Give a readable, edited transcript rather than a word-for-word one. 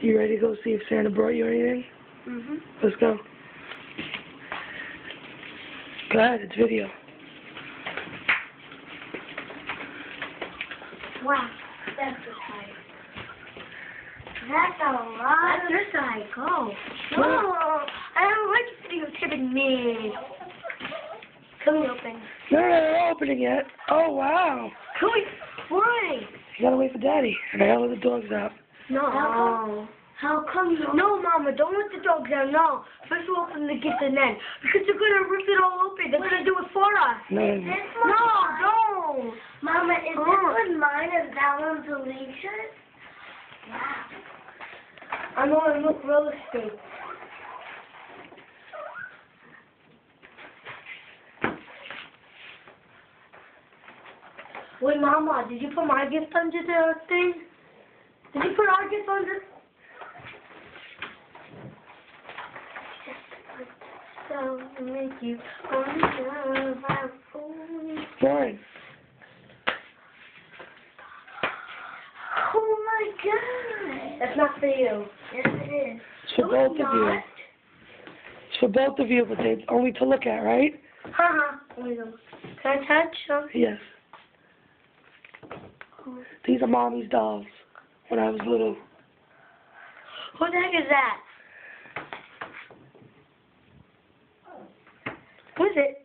You ready to go see if Santa brought you anything? Mhm. Let's go. Go ahead, it's video. Wow, that's a high. That's a lot. That's a high go. No, I don't like videotaping me. Can we open? No, they're opening it. Oh, wow. Can we? Why? You gotta wait for Daddy. And I gotta let the dogs out. No. How come you? No, Mama, don't let the dogs out. No. First we'll open the gift and then. Because they're going to rip it all open. They're going to do it for us. No. No, don't. Mama, is this one mine and that one's Alicia's? Wow. I'm going to look real estate. Wait, Mama, did you put my gift under the thing? Did you put our gift under? So make you Fine. Oh my god! That's not for you. Yes, it is. It's for both of you. It's for both of you, but it's only to look at, right? Haha. Can I touch them? Yes. These are Mommy's dolls when I was little. Who the heck is that? Who is it?